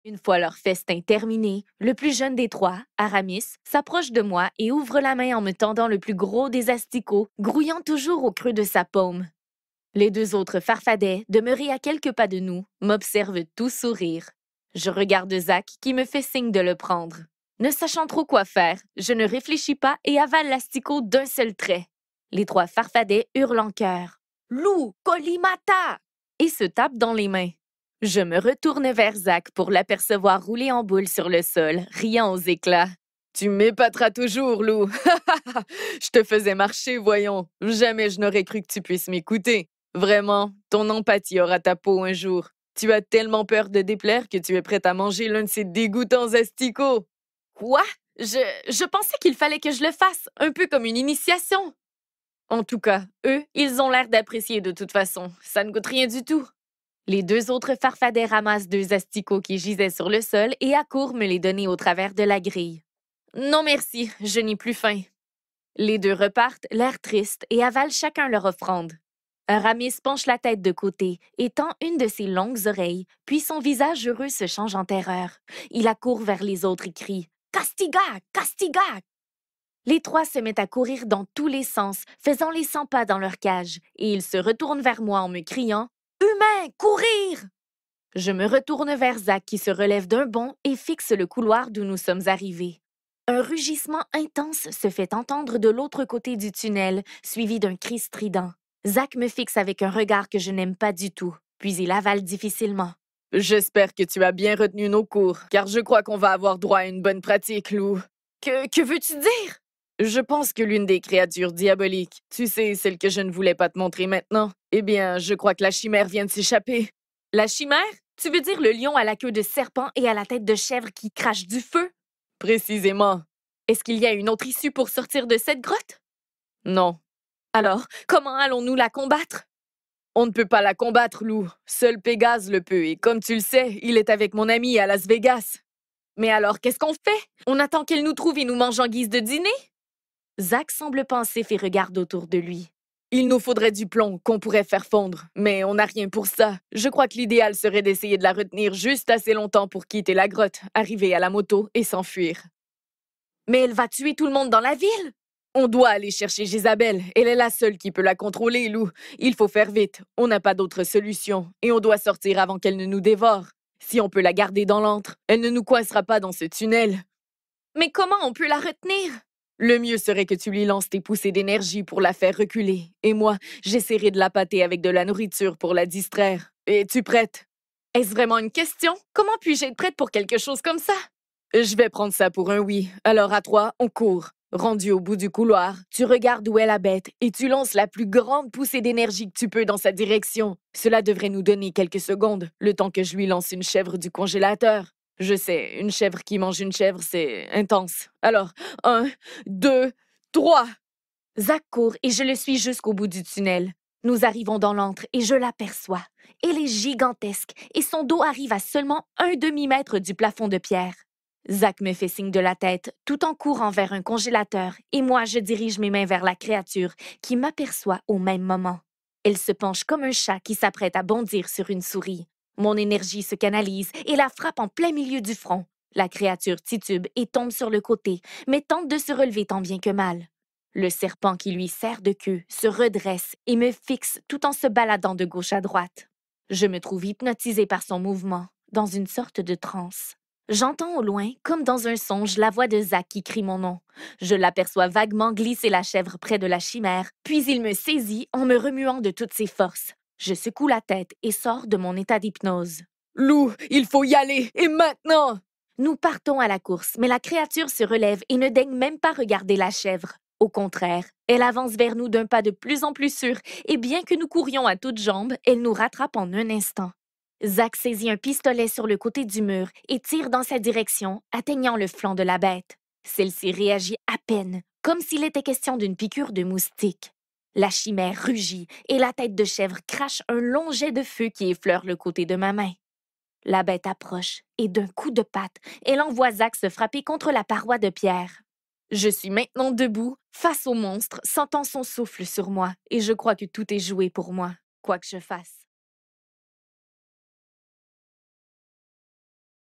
Une fois leur festin terminé, le plus jeune des trois, Aramis, s'approche de moi et ouvre la main en me tendant le plus gros des asticots, grouillant toujours au creux de sa paume. Les deux autres farfadets, demeurés à quelques pas de nous, m'observent tout sourire. Je regarde Zach qui me fait signe de le prendre. Ne sachant trop quoi faire, je ne réfléchis pas et avale l'asticot d'un seul trait. Les trois farfadets hurlent en chœur. Lou, Kolimata! Et se tapent dans les mains. Je me retourne vers Zach pour l'apercevoir rouler en boule sur le sol, riant aux éclats. Tu m'épateras toujours, Lou. Je te faisais marcher, voyons. Jamais je n'aurais cru que tu puisses m'écouter. Vraiment, ton empathie aura ta peau un jour. Tu as tellement peur de déplaire que tu es prête à manger l'un de ces dégoûtants asticots. Quoi? Je pensais qu'il fallait que je le fasse, un peu comme une initiation. En tout cas, eux, ils ont l'air d'apprécier de toute façon. Ça ne coûte rien du tout. Les deux autres farfadets ramassent deux asticots qui gisaient sur le sol et accourent me les donner au travers de la grille. Non merci, je n'ai plus faim. Les deux repartent, l'air triste, et avalent chacun leur offrande. Aramis penche la tête de côté et tend une de ses longues oreilles, puis son visage heureux se change en terreur. Il accourt vers les autres et crie « Castiga! Castiga! » Les trois se mettent à courir dans tous les sens, faisant les 100 pas dans leur cage, et ils se retournent vers moi en me criant « Humain, courir! » Je me retourne vers Zach qui se relève d'un bond et fixe le couloir d'où nous sommes arrivés. Un rugissement intense se fait entendre de l'autre côté du tunnel, suivi d'un cri strident. Zach me fixe avec un regard que je n'aime pas du tout, puis il avale difficilement. J'espère que tu as bien retenu nos cours, car je crois qu'on va avoir droit à une bonne pratique, Lou. Que veux-tu dire? Je pense que l'une des créatures diaboliques, tu sais, celle que je ne voulais pas te montrer maintenant, eh bien, je crois que la chimère vient de s'échapper. La chimère? Tu veux dire le lion à la queue de serpent et à la tête de chèvre qui crache du feu? Précisément. Est-ce qu'il y a une autre issue pour sortir de cette grotte? Non. Alors, comment allons-nous la combattre? On ne peut pas la combattre, Lou. Seul Pégase le peut, et comme tu le sais, il est avec mon ami à Las Vegas. Mais alors, qu'est-ce qu'on fait? On attend qu'elle nous trouve et nous mange en guise de dîner? Zach semble pensif et regarde autour de lui. Il nous faudrait du plomb qu'on pourrait faire fondre, mais on n'a rien pour ça. Je crois que l'idéal serait d'essayer de la retenir juste assez longtemps pour quitter la grotte, arriver à la moto et s'enfuir. Mais elle va tuer tout le monde dans la ville? On doit aller chercher Jézabel. Elle est la seule qui peut la contrôler, Lou. Il faut faire vite. On n'a pas d'autre solution. Et on doit sortir avant qu'elle ne nous dévore. Si on peut la garder dans l'antre, elle ne nous coincera pas dans ce tunnel. Mais comment on peut la retenir? Le mieux serait que tu lui lances tes poussées d'énergie pour la faire reculer. Et moi, j'essaierai de la pâter avec de la nourriture pour la distraire. Es-tu prête? Est-ce vraiment une question? Comment puis-je être prête pour quelque chose comme ça? Je vais prendre ça pour un oui. Alors à trois, on court. Rendu au bout du couloir, tu regardes où est la bête et tu lances la plus grande poussée d'énergie que tu peux dans sa direction. Cela devrait nous donner quelques secondes, le temps que je lui lance une chèvre du congélateur. Je sais, une chèvre qui mange une chèvre, c'est intense. Alors, 1, 2, 3. Zach court et je le suis jusqu'au bout du tunnel. Nous arrivons dans l'antre et je l'aperçois. Elle est gigantesque et son dos arrive à seulement un demi-mètre du plafond de pierre. Zach me fait signe de la tête tout en courant vers un congélateur et moi je dirige mes mains vers la créature qui m'aperçoit au même moment. Elle se penche comme un chat qui s'apprête à bondir sur une souris. Mon énergie se canalise et la frappe en plein milieu du front. La créature titube et tombe sur le côté, mais tente de se relever tant bien que mal. Le serpent qui lui sert de queue se redresse et me fixe tout en se baladant de gauche à droite. Je me trouve hypnotisée par son mouvement, dans une sorte de transe. J'entends au loin, comme dans un songe, la voix de Zach qui crie mon nom. Je l'aperçois vaguement glisser la chèvre près de la chimère, puis il me saisit en me remuant de toutes ses forces. Je secoue la tête et sors de mon état d'hypnose. Lou, il faut y aller, et maintenant! Nous partons à la course, mais la créature se relève et ne daigne même pas regarder la chèvre. Au contraire, elle avance vers nous d'un pas de plus en plus sûr, et bien que nous courions à toutes jambes, elle nous rattrape en un instant. Zach saisit un pistolet sur le côté du mur et tire dans sa direction, atteignant le flanc de la bête. Celle-ci réagit à peine, comme s'il était question d'une piqûre de moustique. La chimère rugit et la tête de chèvre crache un long jet de feu qui effleure le côté de ma main. La bête approche et d'un coup de patte, elle envoie Zach se frapper contre la paroi de pierre. Je suis maintenant debout, face au monstre, sentant son souffle sur moi, et je crois que tout est joué pour moi, quoi que je fasse.